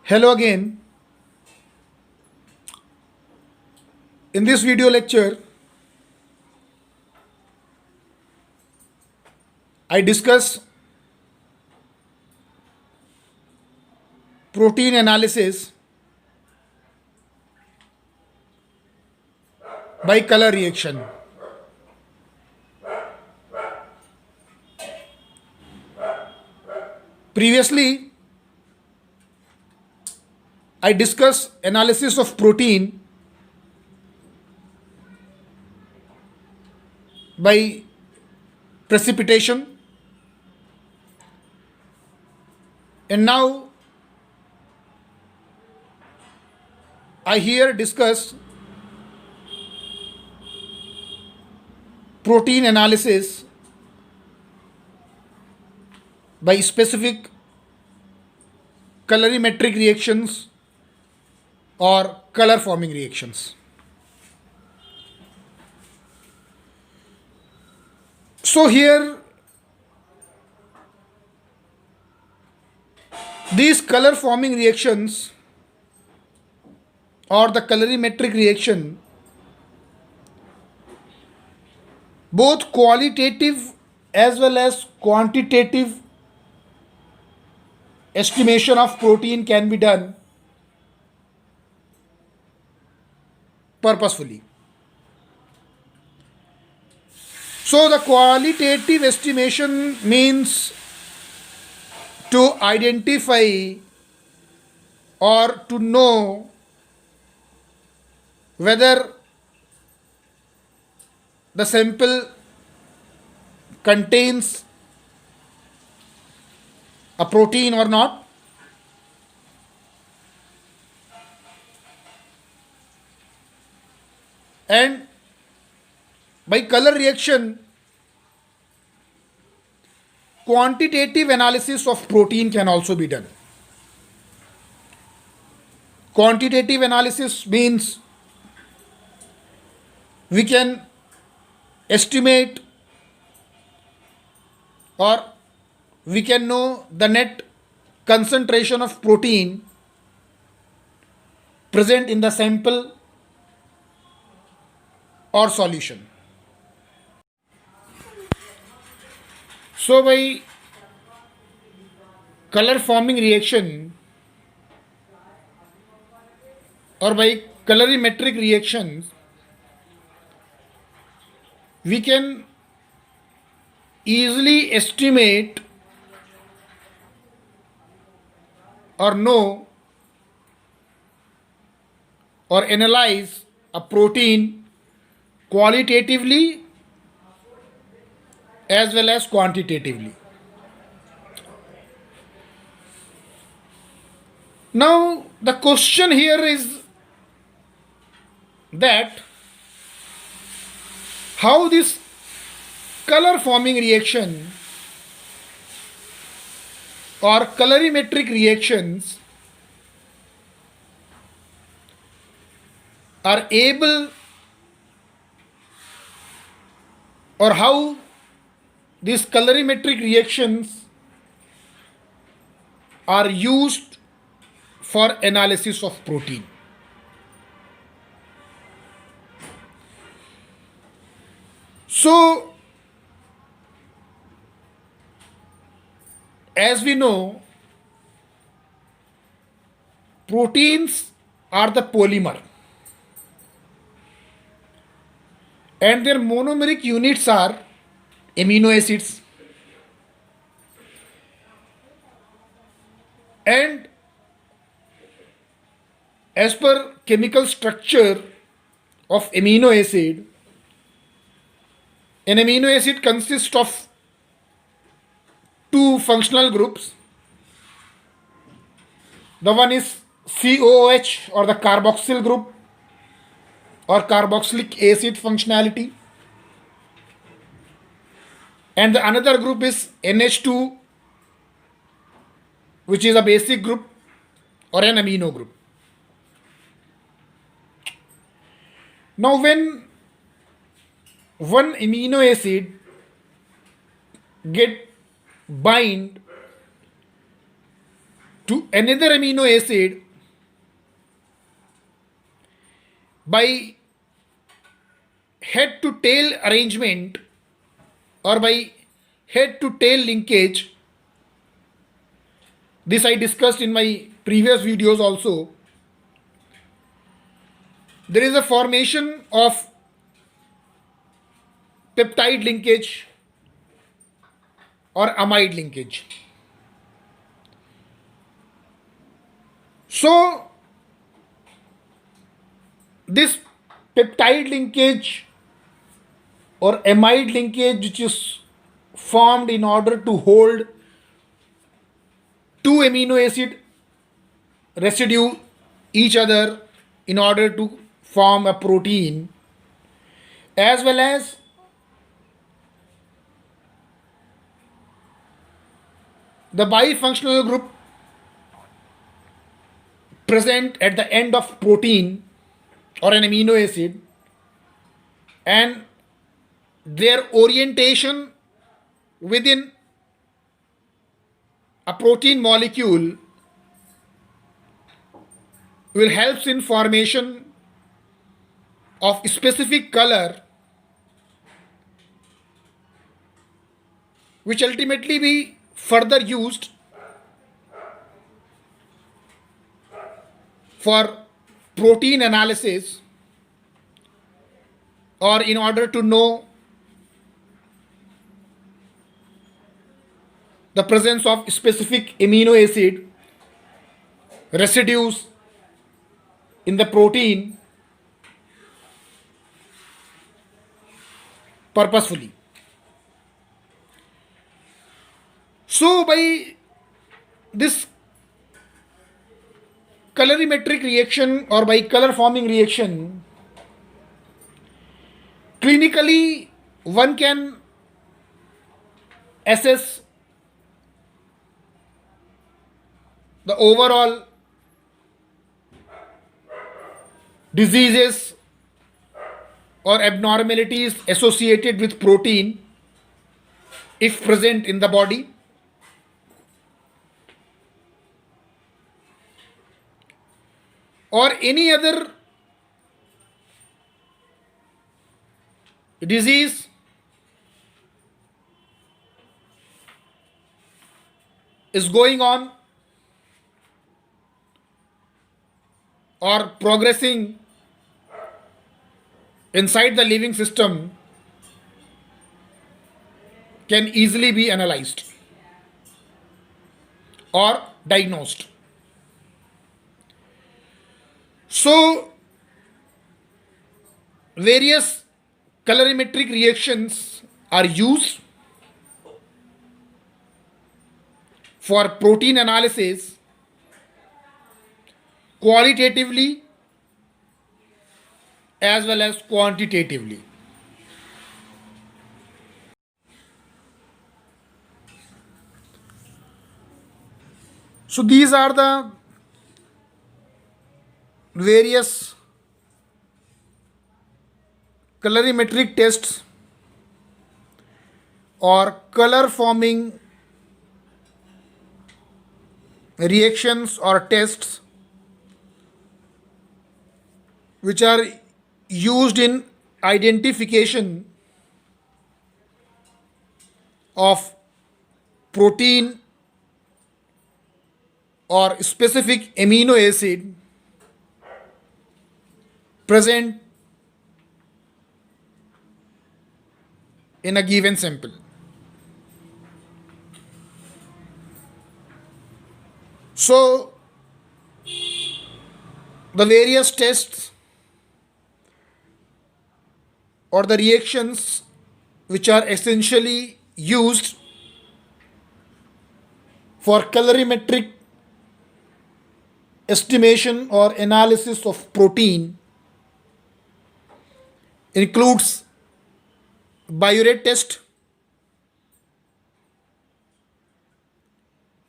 Hello again. In this video lecture, I discuss protein analysis by color reaction. Previously, I discussed analysis of protein by precipitation, and now I here discuss protein analysis by specific colorimetric reactions or color forming reactions. So here these color forming reactions or the colorimetric reaction, both qualitative as well as quantitative estimation of protein can be done purposefully. So the qualitative estimation means to identify or to know whether the sample contains a protein or not, and by color reaction, quantitative analysis of protein can also be done. Quantitative analysis means we can estimate or we can know the net concentration of protein present in the sample or solution. So by color forming reaction or by colorimetric reactions, we can easily estimate or know or analyze a protein qualitatively as well as quantitatively. Now the question here is that how this color forming reaction or colorimetric reactions are able, or how these colorimetric reactions are used for analysis of protein. So as we know, proteins are the polymer and their monomeric units are amino acids, and as per chemical structure of amino acid, an amino acid consists of two functional groups. The one is COOH or the carboxyl group or carboxylic acid functionality, and the another group is NH2, which is a basic group or an amino group. Now when one amino acid get bind to another amino acid by head to tail arrangement or by head to tail linkage. This I discussed in my previous videos also. There is a formation of peptide linkage or amide linkage. So this peptide linkage or amide linkage, which is formed in order to hold two amino acid residue each other in order to form a protein, as well as the bifunctional group present at the end of protein or an amino acid, and their orientation within a protein molecule will help in formation of specific color, which ultimately be further used for protein analysis or in order to know the presence of specific amino acid residues in the protein purposefully. So by this colorimetric reaction or by color forming reaction, clinically one can assess the overall diseases or abnormalities associated with protein if present in the body, or any other disease is going on or progressing inside the living system can easily be analyzed or diagnosed. So various colorimetric reactions are used for protein analysis qualitatively as well as quantitatively. So these are the various colorimetric tests or color forming reactions or tests which are used in identification of protein or specific amino acid present in a given sample. So the various tests or the reactions which are essentially used for colorimetric estimation or analysis of protein includes biuret test,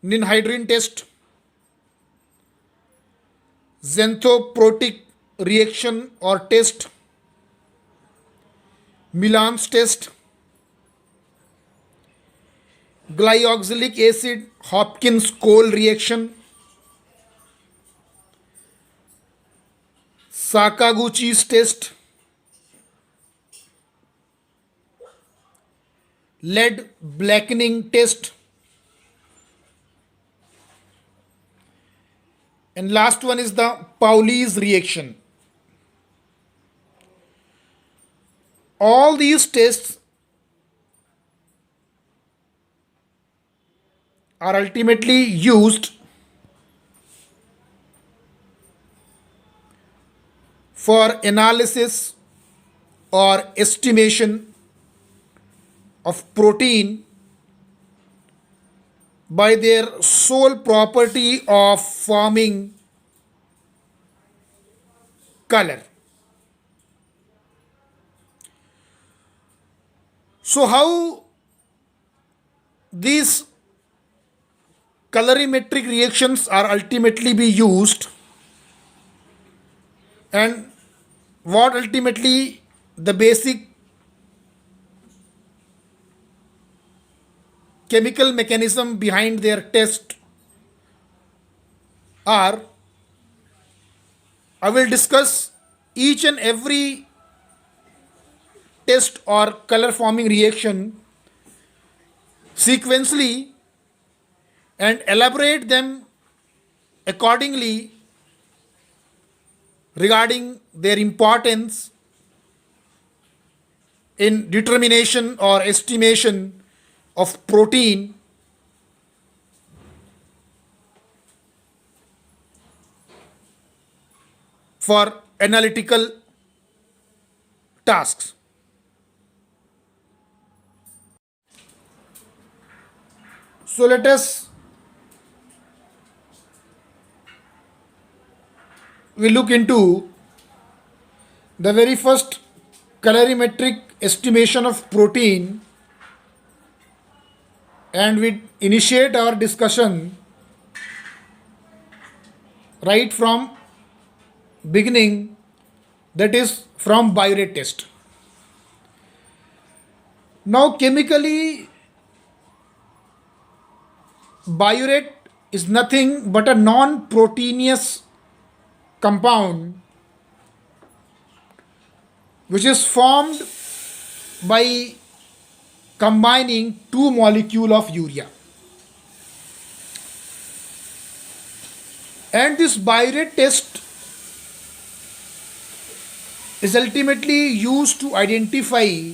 ninhydrin test, xanthoprotic reaction or test, Milan's test, glyoxylic acid Hopkins-Cole reaction, Sakaguchi's test, lead blackening test, and last one is the Pauli's reaction. All these tests are ultimately used for analysis or estimation of protein by their sole property of forming color. So, how these colorimetric reactions are ultimately be used, and what ultimately the basic chemical mechanism behind their test are, I will discuss each and every test or color forming reaction sequentially and elaborate them accordingly regarding their importance in determination or estimation of protein for analytical tasks. So let us we look into the very first colorimetric estimation of protein, and we initiate our discussion right from beginning, that is from Biuret test. Now chemically Biuret is nothing but a non-proteinous compound which is formed by combining two molecules of urea. And this Biuret test is ultimately used to identify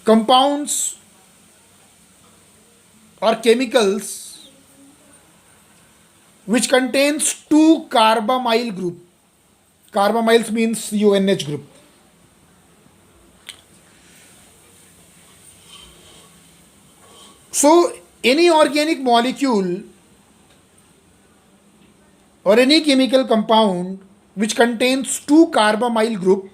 compounds or chemicals which contains two carbamyl group. Carbamyls means CONH group. So any organic molecule or any chemical compound which contains two carbamyl group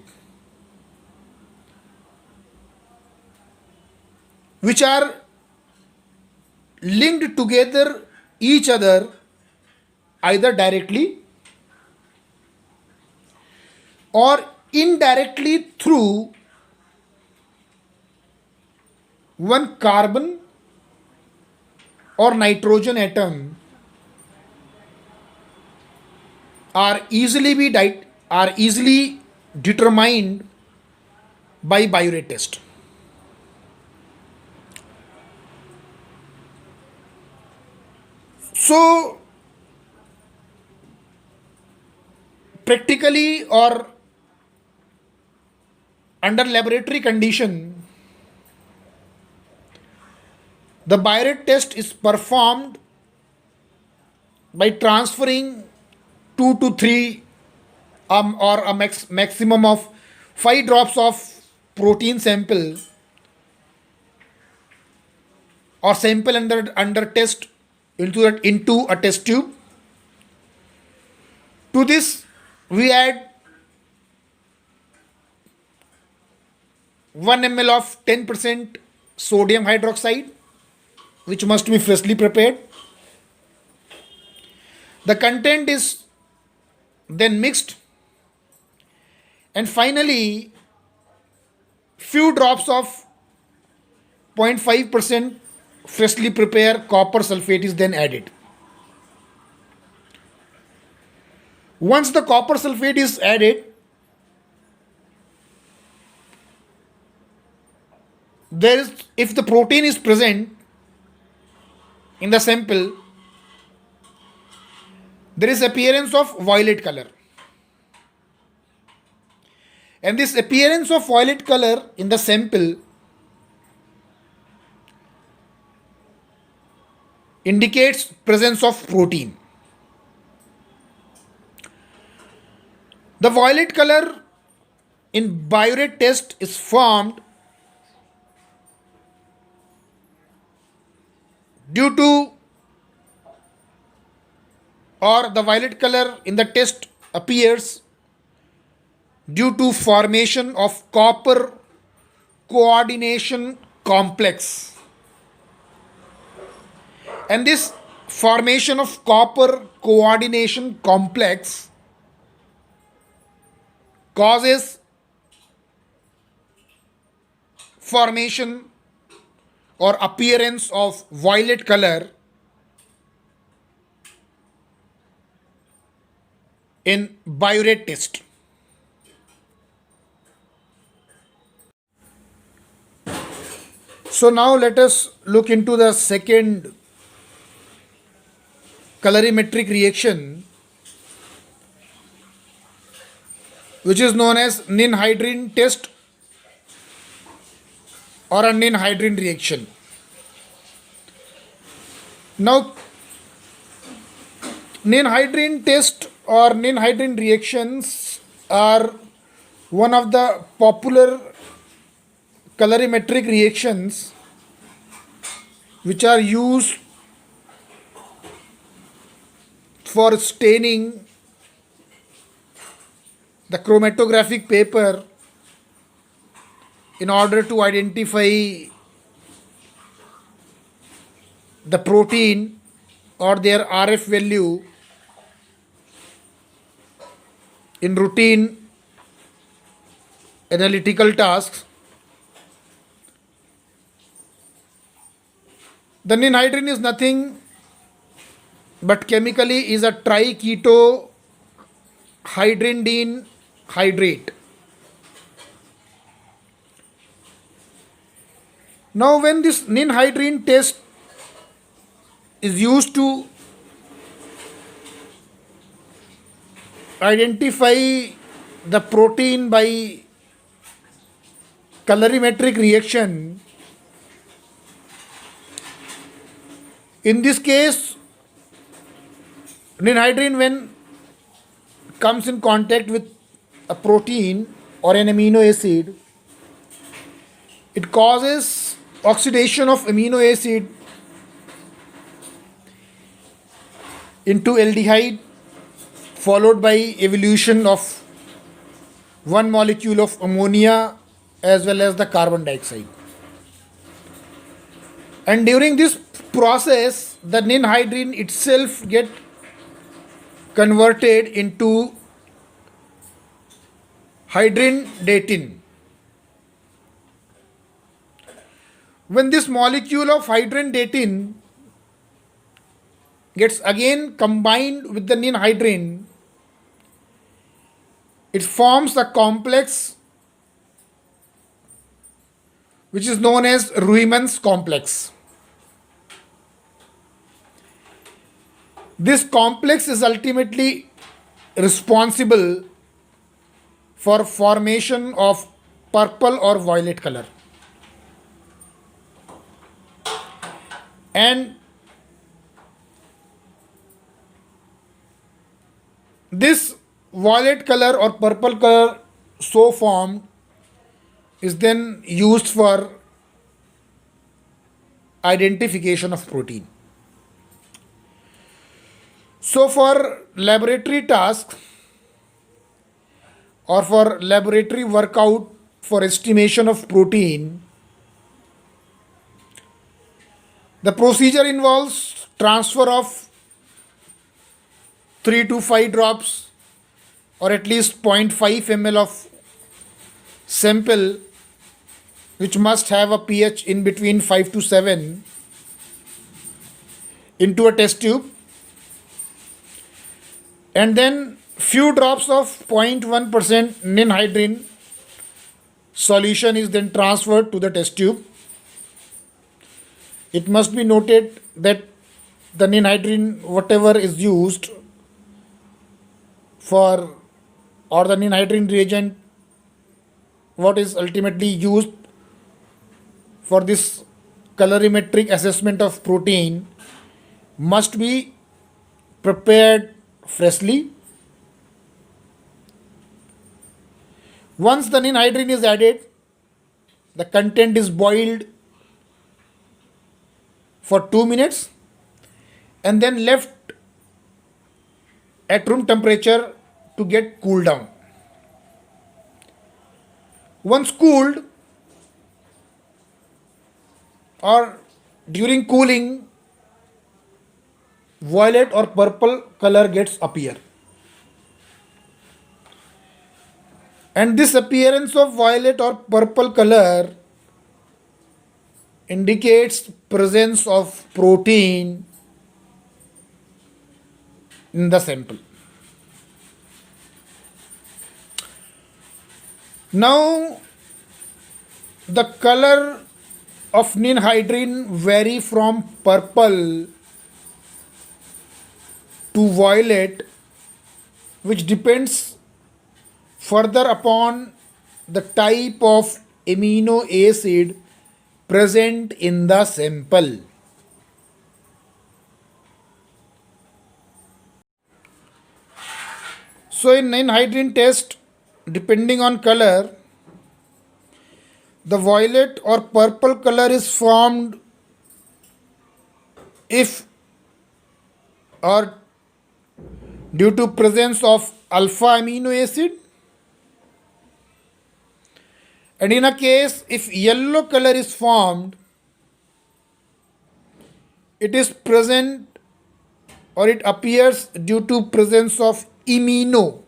which are linked together each other either directly or indirectly through one carbon or nitrogen atom are easily determined by Biuret test. So practically or under laboratory condition, the Biuret test is performed by transferring 2 to 3 or a maximum of 5 drops of protein sample or sample under test into a test tube. To this we add 1 ml of 10% sodium hydroxide, which must be freshly prepared. The content is then mixed, and finally few drops of 0.5% freshly prepared copper sulfate is then added. Once the copper sulfate is added, there is, if the protein is present in the sample, there is appearance of violet color. And this appearance of violet color in the sample indicates presence of protein. The violet color in biuret test is formed due to, or the violet color in the test appears due to formation of copper coordination complex. And this formation of copper coordination complex causes formation or appearance of violet color in biuret test. So now let us look into the second colorimetric reaction, which is known as ninhydrin test or a ninhydrin reaction. Now, ninhydrin test or ninhydrin reactions are one of the popular colorimetric reactions which are used for staining the chromatographic paper in order to identify the protein or their RF value in routine analytical tasks. The ninhydrin is nothing but chemically is a triketo hydrindine hydrate. Now when this ninhydrin test is used to identify the protein by colorimetric reaction, in this case ninhydrin, when comes in contact with a protein or an amino acid, it causes oxidation of amino acid into aldehyde, followed by evolution of one molecule of ammonia as well as the carbon dioxide. And during this process, the ninhydrin itself get converted into hydrindatin. When this molecule of hydrindatin gets again combined with the ninhydrin, it forms a complex which is known as Ruymann's complex. This complex is ultimately responsible for formation of purple or violet color. And this violet color or purple color so formed is then used for identification of protein. So for laboratory tasks or for laboratory workout for estimation of protein, the procedure involves transfer of 3 to 5 drops or at least 0.5 ml of sample, which must have a pH in between 5 to 7, into a test tube, and then Few drops of 0.1% ninhydrin solution is then transferred to the test tube. It must be noted that the ninhydrin, whatever is used for, or the ninhydrin reagent, what is ultimately used for this colorimetric assessment of protein, must be prepared freshly. Once the ninhydrin is added, the content is boiled for 2 minutes and then left at room temperature to get cooled down. Once cooled, or during cooling, violet or purple color gets appear, and this appearance of violet or purple color indicates presence of protein in the sample. Now the color of ninhydrin vary from purple to violet, which depends further upon the type of amino acid present in the sample. So in ninhydrin test, depending on color, the violet or purple color is formed if or due to presence of alpha amino acid, and in a case if yellow color is formed, it is present or it appears due to presence of amino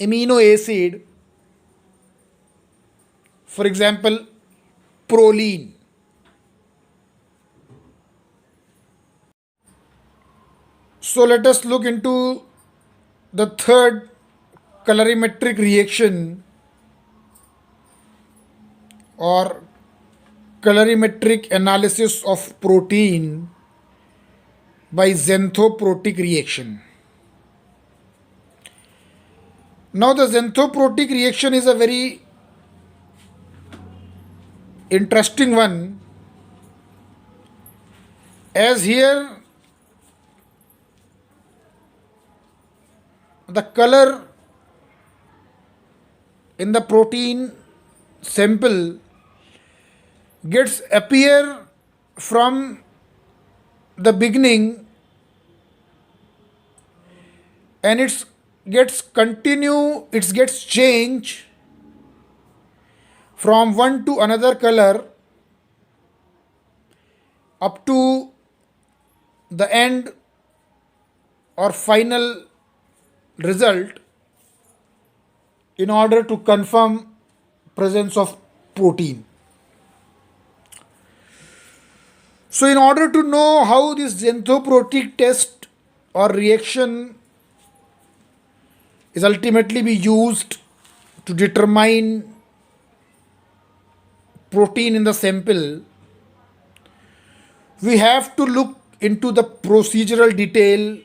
acid, for example proline. So let us look into the third colorimetric reaction or colorimetric analysis of protein by xanthoprotic reaction. Now the xanthoprotic reaction is a very interesting one, as here the color in the protein sample gets appear from the beginning, and it gets change from one to another color up to the end or final result in order to confirm presence of protein. So in order to know how this xanthoprotic test or reaction is ultimately be used to determine protein in the sample, we have to look into the procedural detail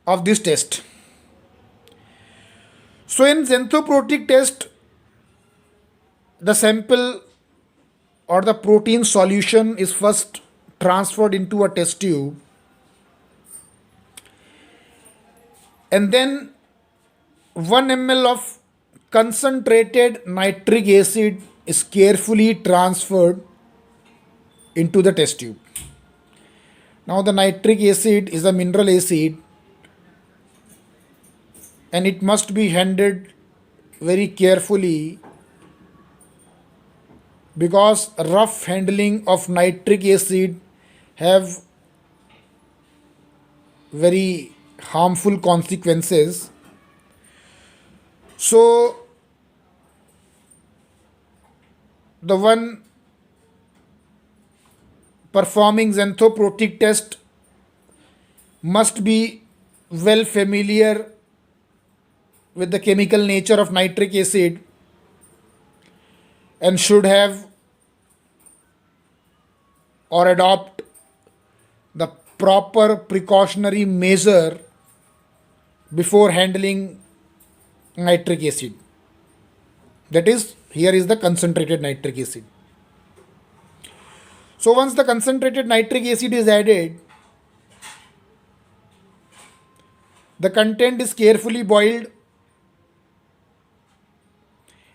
of this test. So in xanthoprotic test, the sample or the protein solution is first transferred into a test tube, and then 1 ml of concentrated nitric acid is carefully transferred into the test tube. Now the nitric acid is a mineral acid, and it must be handled very carefully, because rough handling of nitric acid have very harmful consequences. So the one performing xanthoprotic test must be well familiar with the chemical nature of nitric acid and should have or adopt the proper precautionary measure before handling nitric acid. That is, here is the concentrated nitric acid. So once the concentrated nitric acid is added, the content is carefully boiled,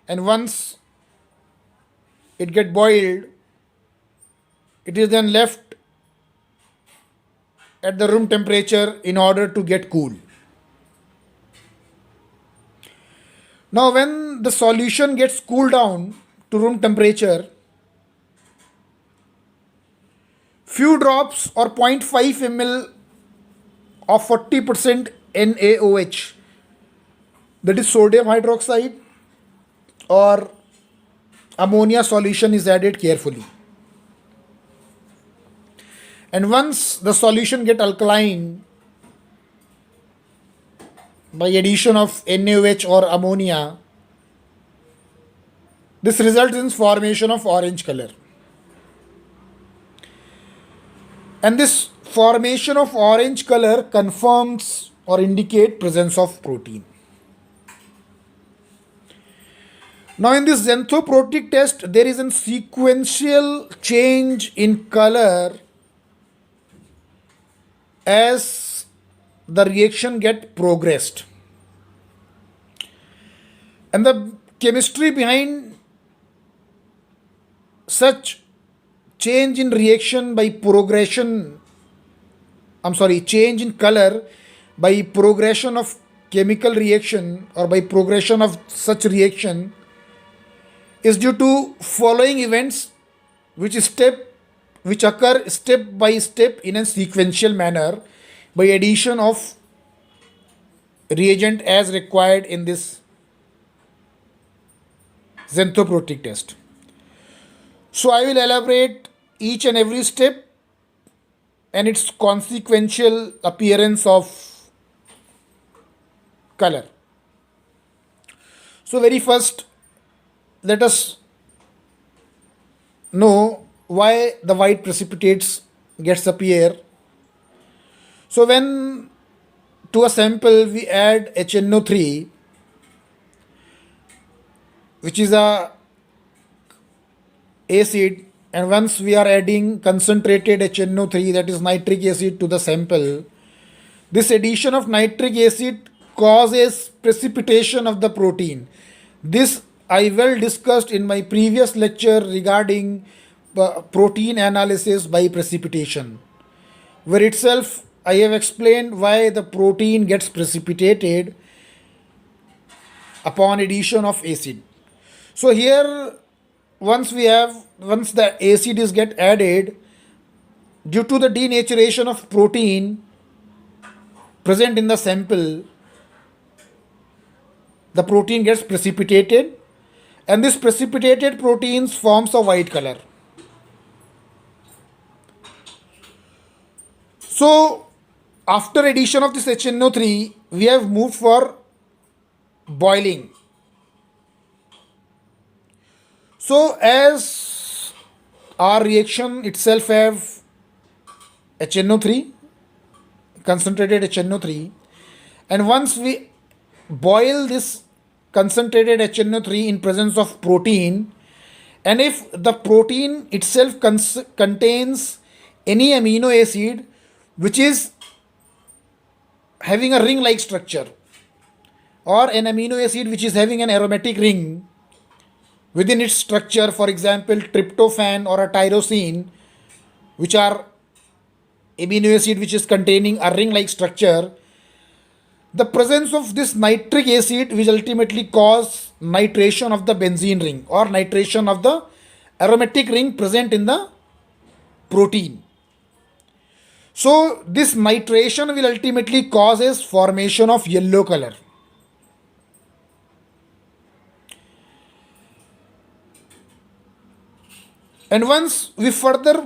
and once it get boiled, it is then left at the room temperature in order to get cool. Now when the solution gets cooled down to room temperature, few drops or 0.5 ml of 40% NaOH, that is sodium hydroxide, or ammonia solution is added carefully. And once the solution get alkaline by addition of NaOH or ammonia, this results in formation of orange color. And this formation of orange color confirms or indicate presence of protein. Now in this xanthoprotic test, there is a sequential change in color as the reaction get progressed. And the chemistry behind such change in reaction by progression, change in color by progression of chemical reaction or by progression of such reaction is due to following events which occur step by step in a sequential manner by addition of reagent as required in this xanthoprotic test. So I will elaborate each and every step and its consequential appearance of color. So very first, let us know why the white precipitates gets appear. So when to a sample we add HNO3, which is a acid, and once we are adding concentrated HNO3, that is nitric acid, to the sample, this addition of nitric acid causes precipitation of the protein. This I well discussed in my previous lecture regarding protein analysis by precipitation, where itself I have explained why the protein gets precipitated upon addition of acid. So here once the acid is get added, due to the denaturation of protein present in the sample, the protein gets precipitated, and this precipitated proteins forms a white color. So after addition of this HNO3, we have moved for boiling. So as our reaction itself have HNO3, concentrated HNO3, and once we boil this concentrated HNO3 in presence of protein, and if the protein itself contains any amino acid which is having a ring like structure, or an amino acid which is having an aromatic ring within its structure, for example tryptophan or a tyrosine, which are amino acid which is containing a ring like structure, the presence of this nitric acid will ultimately cause nitration of the benzene ring or nitration of the aromatic ring present in the protein. So this nitration will ultimately causes formation of yellow color. And once the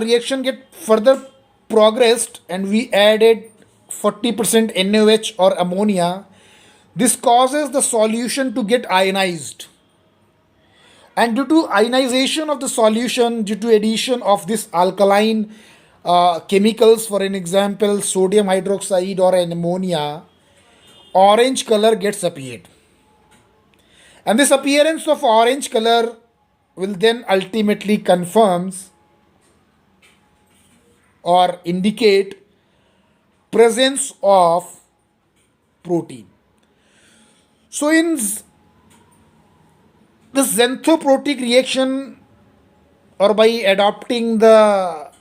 reaction get further progressed and we added 40% NaOH or ammonia, this causes the solution to get ionized. And due to ionization of the solution, due to addition of this alkaline chemicals, for an example, sodium hydroxide or an ammonia, orange color gets appeared. And this appearance of orange color will then ultimately confirms or indicate presence of protein. So in this xanthoprotic reaction, or by adopting the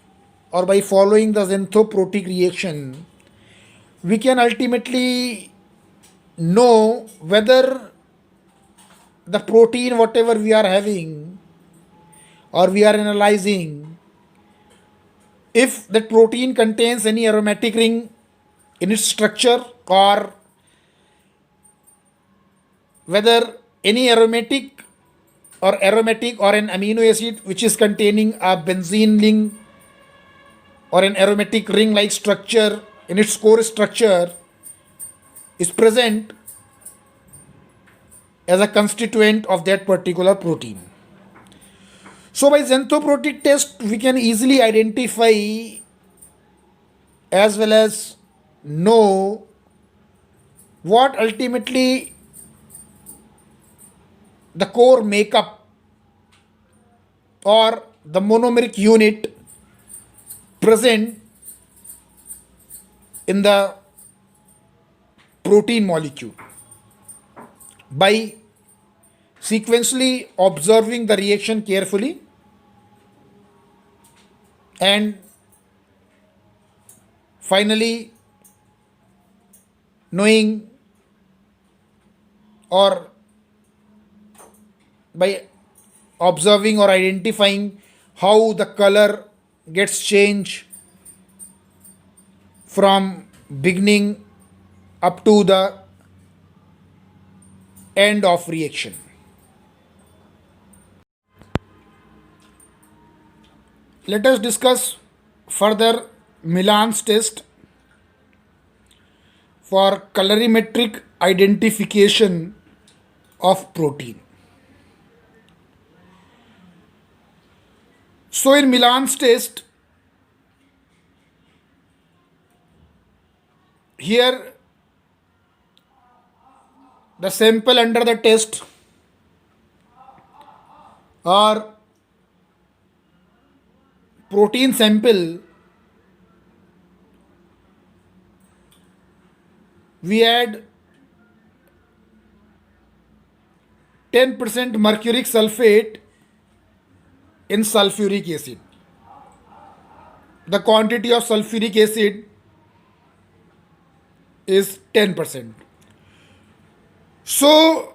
or by following the xanthoprotic reaction, we can ultimately know whether the protein whatever we are having or we are analyzing, if that protein contains any aromatic ring in its structure, or whether any aromatic or an amino acid which is containing a benzene ring or an aromatic ring like structure in its core structure is present as a constituent of that particular protein. So by xanthoprotic test we can easily identify as well as know what ultimately the core makeup or the monomeric unit present in the protein molecule by sequentially observing the reaction carefully and finally knowing or by observing or identifying how the color gets changed from beginning up to the end of reaction. Let us discuss further Milan's test for colorimetric identification of protein. So in Milan's test, here the sample under the test or protein sample, we add 10% mercuric sulfate in sulfuric acid. The quantity of sulfuric acid is 10%. So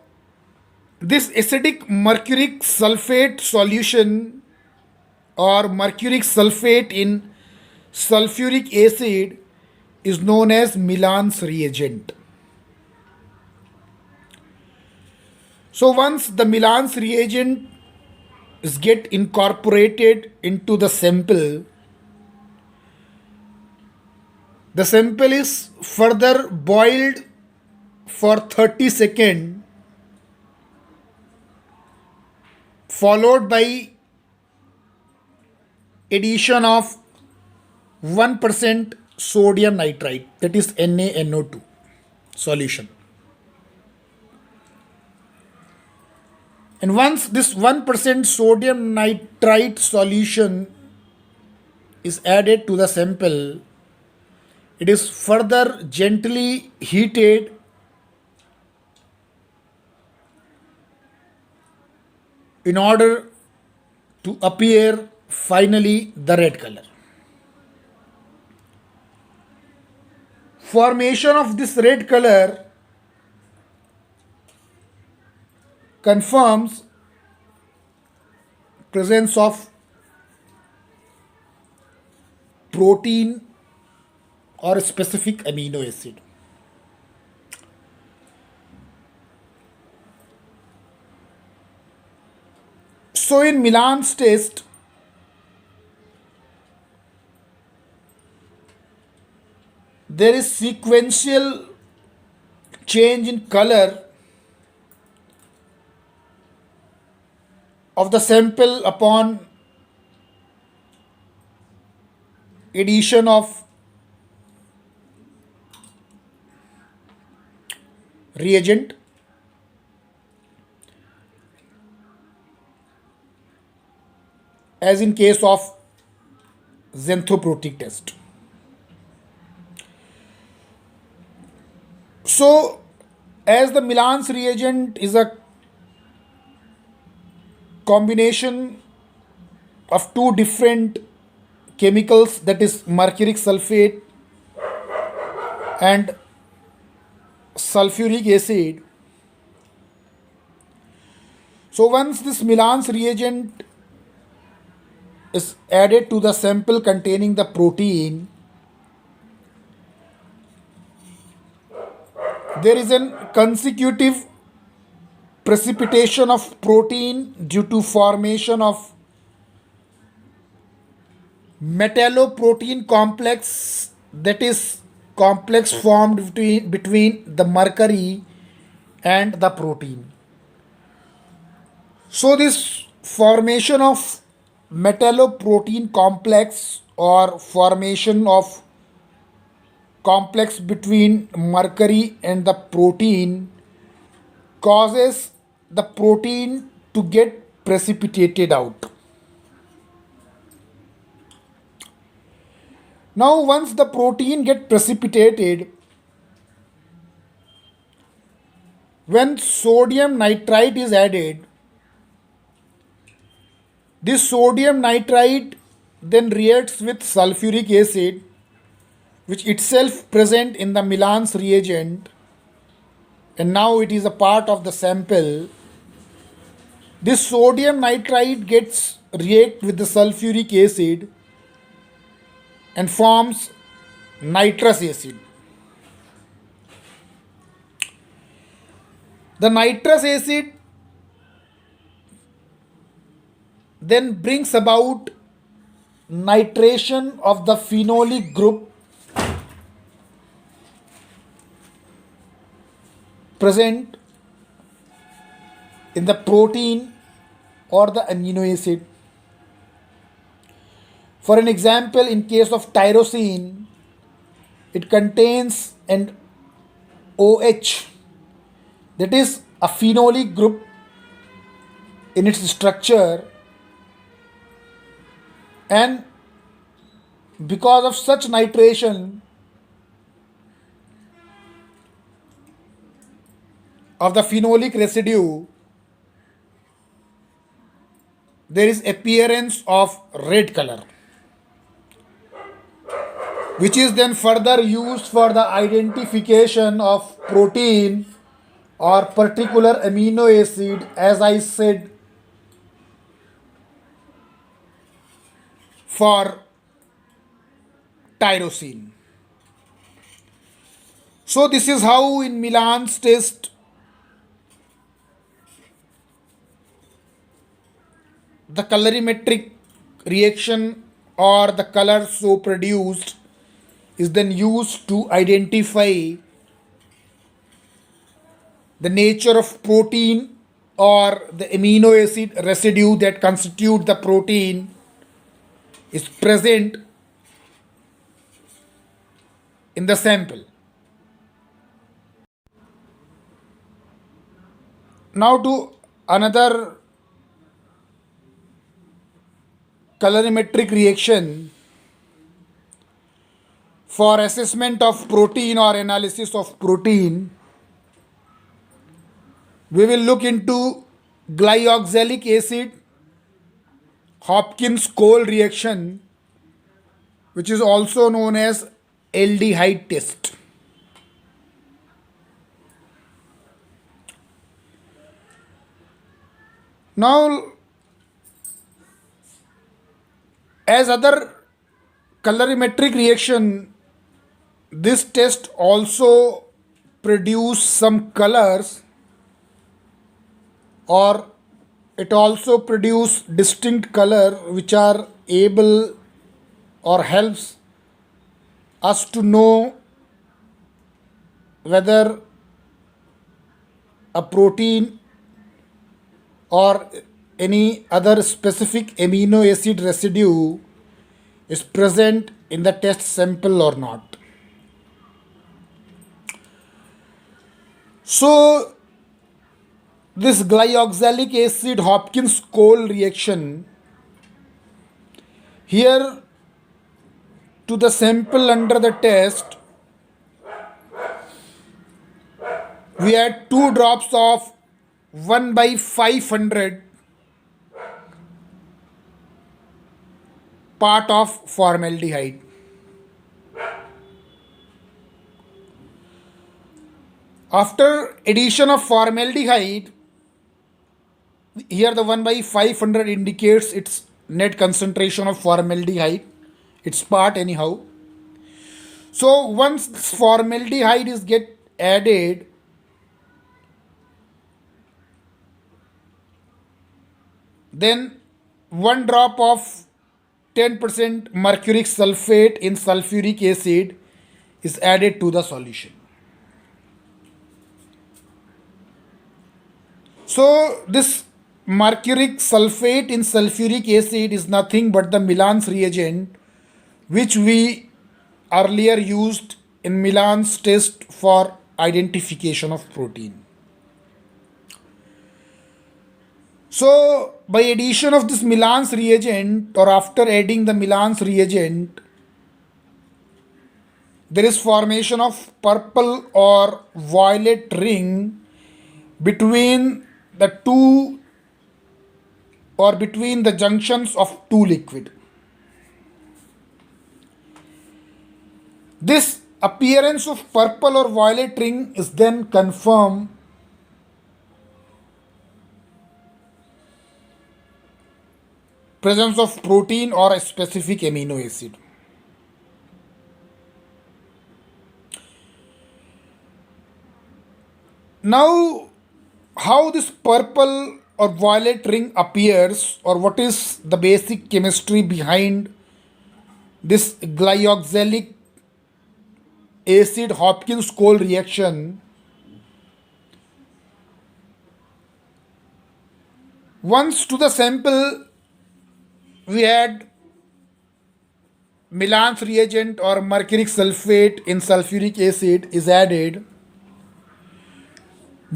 this acidic mercuric sulfate solution or mercuric sulfate in sulfuric acid is known as Milan's reagent. So once the Milan's reagent is get incorporated into the sample is further boiled for 30 seconds, followed by addition of 1% sodium nitrite, that is NaNO2 solution. And once this 1% sodium nitrite solution is added to the sample, it is further gently heated in order to appear finally the red color. Formation of this red color confirms presence of protein or a specific amino acid. So in Milan's test, there is sequential change in color of the sample upon addition of reagent, as in case of xanthoprotic test. So, as the Milan's reagent is a combination of two different chemicals, that is mercuric sulfate and sulfuric acid. So once this Milan's reagent is added to the sample containing the protein, there is a consecutive precipitation of protein due to formation of metalloprotein complex, that is complex formed between the mercury and the protein. So this formation of metalloprotein complex or formation of complex between mercury and the protein causes the protein to get precipitated out. Now once the protein get precipitated, when sodium nitrite is added, this sodium nitrite then reacts with sulfuric acid, which itself present in the Milan's reagent, and now it is a part of the sample. This sodium nitrite gets react with the sulfuric acid and forms nitrous acid. The nitrous acid then brings about nitration of the phenolic group present in the protein or the amino acid. For an example, in case of tyrosine, it contains an OH, that is a phenolic group in its structure, and because of such nitration of the phenolic residue, there is appearance of red color, which is then further used for the identification of protein or particular amino acid, as I said, for tyrosine. So this is how in Milan's test the colorimetric reaction or the color so produced is then used to identify the nature of protein or the amino acid residue that constitute the protein is present in the sample. Now to another colorimetric reaction for assessment of protein or analysis of protein. We will look into glyoxylic acid Hopkins-Cole reaction, which is also known as aldehyde test. Now, as other colorimetric reaction, this test also produce some colors, or it also produce distinct color which are able or helps us to know whether a protein or any other specific amino acid residue is present in the test sample or not. So this glyoxylic acid Hopkins Cole reaction, here to the sample under the test we add 2 drops of 1 by 500 part of formaldehyde. After addition of formaldehyde, here the 1 by 500 indicates its net concentration of formaldehyde, its part anyhow. So once this formaldehyde is get added, then 1 drop of 10% mercuric sulfate in sulfuric acid is added to the solution. So this mercuric sulfate in sulfuric acid is nothing but the Milan's reagent which we earlier used in Milan's test for identification of protein. So by addition of this Milan's reagent or after adding the Milan's reagent, there is formation of purple or violet ring between the two or between the junctions of two liquid. This appearance of purple or violet ring is then confirmed presence of protein or a specific amino acid. Now, how this purple or violet ring appears, or what is the basic chemistry behind this glyoxylic acid Hopkins Cole reaction? Once to the sample we add Milan's reagent or mercuric sulfate in sulfuric acid is added,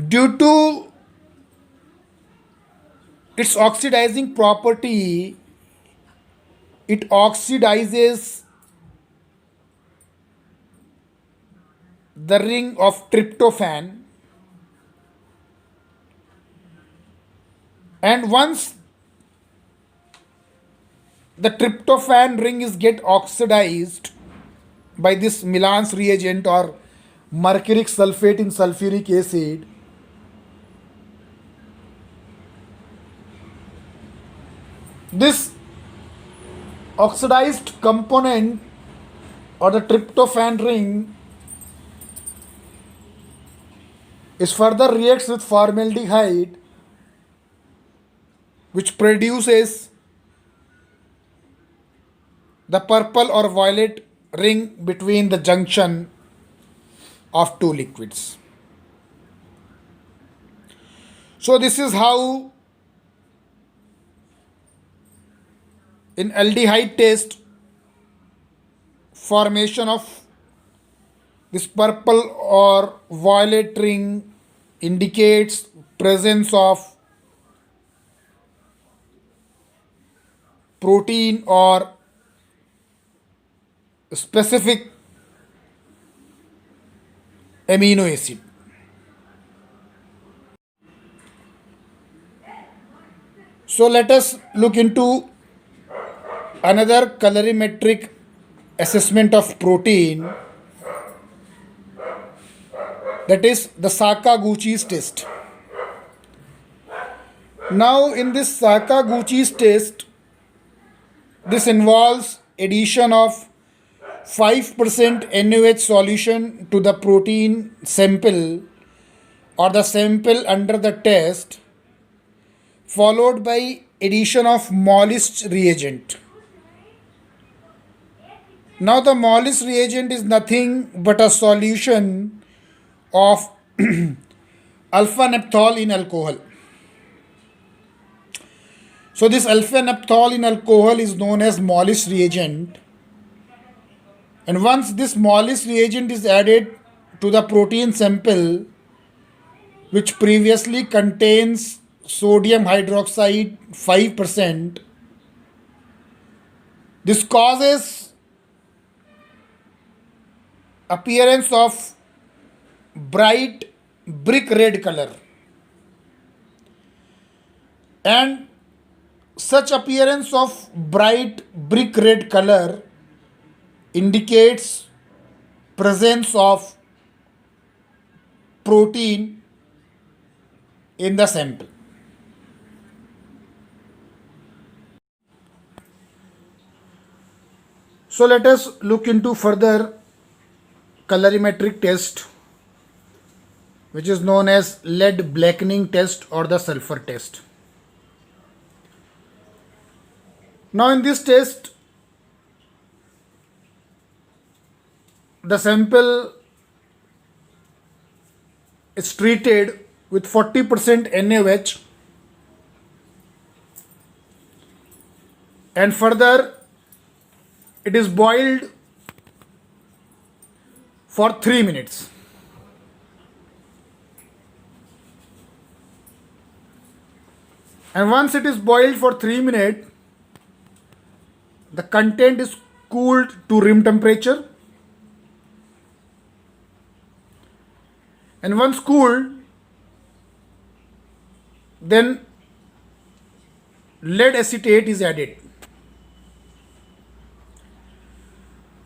due to its oxidizing property, it oxidizes the ring of tryptophan, and once the tryptophan ring is get oxidized by this Milan's reagent or mercuric sulfate in sulfuric acid, this oxidized component or the tryptophan ring is further reacts with formaldehyde, which produces the purple or violet ring between the junction of two liquids. So this is how in aldehyde test formation of this purple or violet ring indicates presence of protein or specific amino acid. So let us look into another colorimetric assessment of protein, that is the Sakaguchi's test. Now in this Sakaguchi's test, this involves addition of 5% NaOH solution to the protein sample or the sample under the test, followed by addition of Mollis reagent. Now the Mollis reagent is nothing but a solution of alpha naphthol in alcohol. So this alpha naphthol in alcohol is known as Mollis reagent, and once this Mollis reagent is added to the protein sample which previously contains sodium hydroxide 5%, this causes appearance of bright brick red color, and such appearance of bright brick red color indicates presence of protein in the sample. So let us look into further colorimetric test, which is known as lead blackening test or the sulfur test. Now in this test, the sample is treated with 40% NaOH, and further it is boiled for 3 minutes. And once it is boiled for 3 minutes, the content is cooled to room temperature, and once cooled, then lead acetate is added.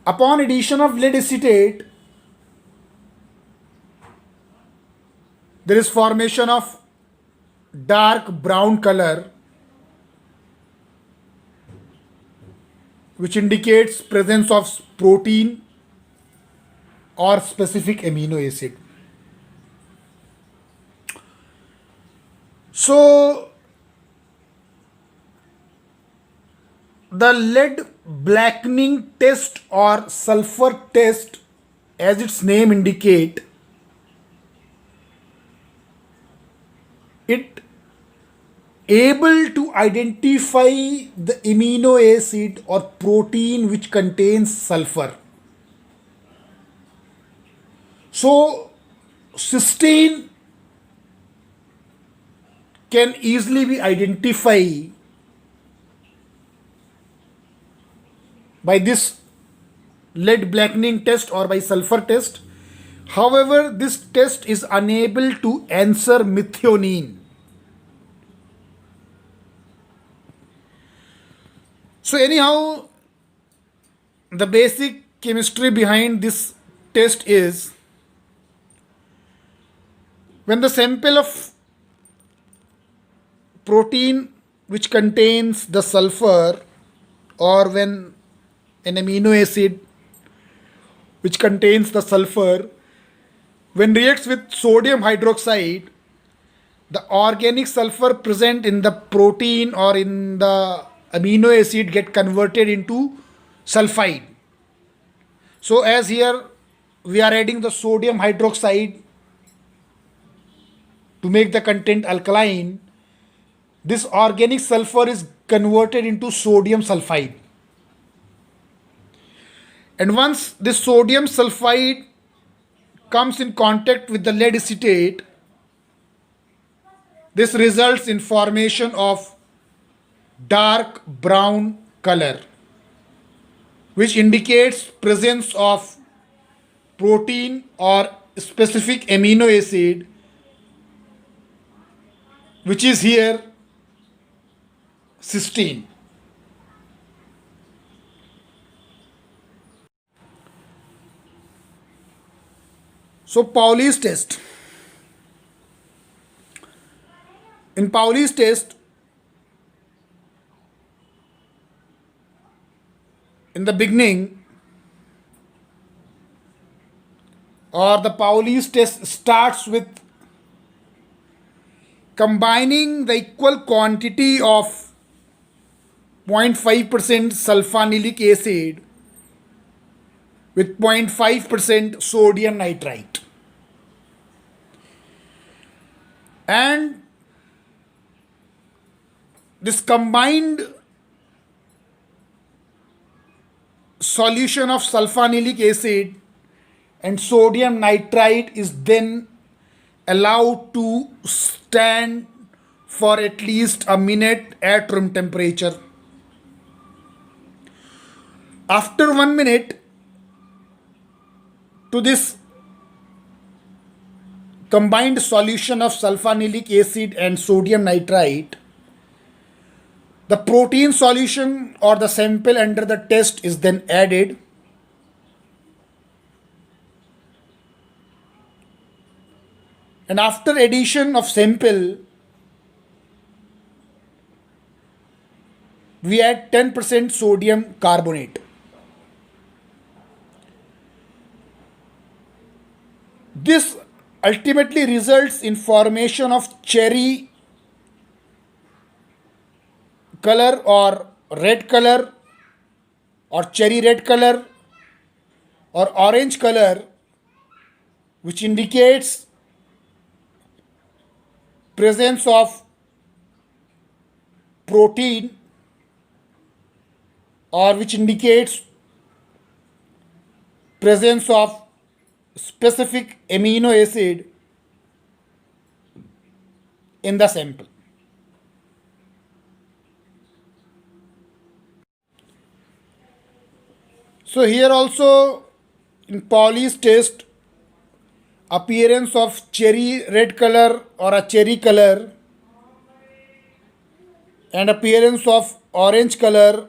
Upon addition of lead acetate, there is formation of dark brown color, which indicates presence of protein or specific amino acid. So the lead blackening test or sulfur test, as its name indicate, it able to identify the amino acid or protein which contains sulfur. So cysteine can easily be identified by this lead blackening test or by sulfur test. However, this test is unable to answer methionine. So anyhow, the basic chemistry behind this test is, when the sample of protein which contains the sulfur, or when an amino acid which contains the sulfur, when reacts with sodium hydroxide, the organic sulfur present in the protein or in the amino acid get converted into sulfide. So as here we are adding the sodium hydroxide to make the content alkaline, this organic sulfur is converted into sodium sulfide. And once this sodium sulfide comes in contact with the lead acetate, this results in formation of dark brown color, which indicates presence of protein or specific amino acid, which is here cysteine. So Pauli's test. In Pauli's test, in the beginning, or the Pauli's test starts with combining the equal quantity of 0.5% sulfonilic acid with 0.5% sodium nitrite. and this combined solution of sulfanilic acid and sodium nitrite is then allowed to stand for at least a minute at room temperature. After 1 minute, to this combined solution of sulfanilic acid and sodium nitrite, the protein solution or the sample under the test is then added. And after addition of sample, we add 10% sodium carbonate. This ultimately results in formation of cherry color or red color or cherry red color or orange color, which indicates presence of protein or which indicates presence of specific amino acid in the sample. So here also in Pauli's test, appearance of cherry red color or a cherry color and appearance of orange color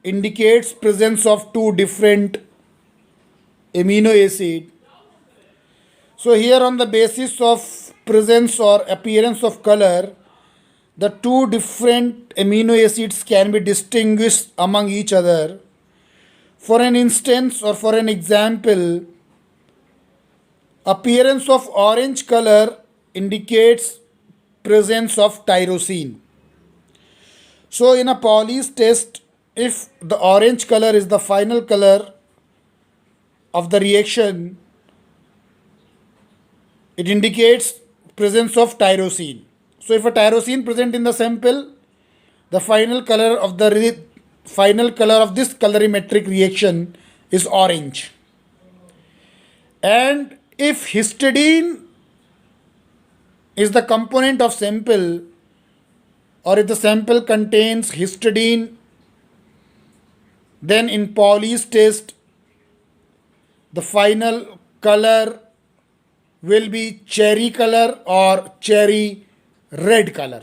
indicates presence of two different amino acid. So here on the basis of presence or appearance of color, the two different amino acids can be distinguished among each other. For an instance or for an example, appearance of orange color indicates presence of tyrosine. So in a Pauli's test, if the orange color is the final color of the reaction, it indicates presence of tyrosine. So if a tyrosine present in the sample, the final color of this colorimetric reaction is orange. And if histidine is the component of sample, or if the sample contains histidine, then in Pauli's test, the final color will be cherry color or cherry red color.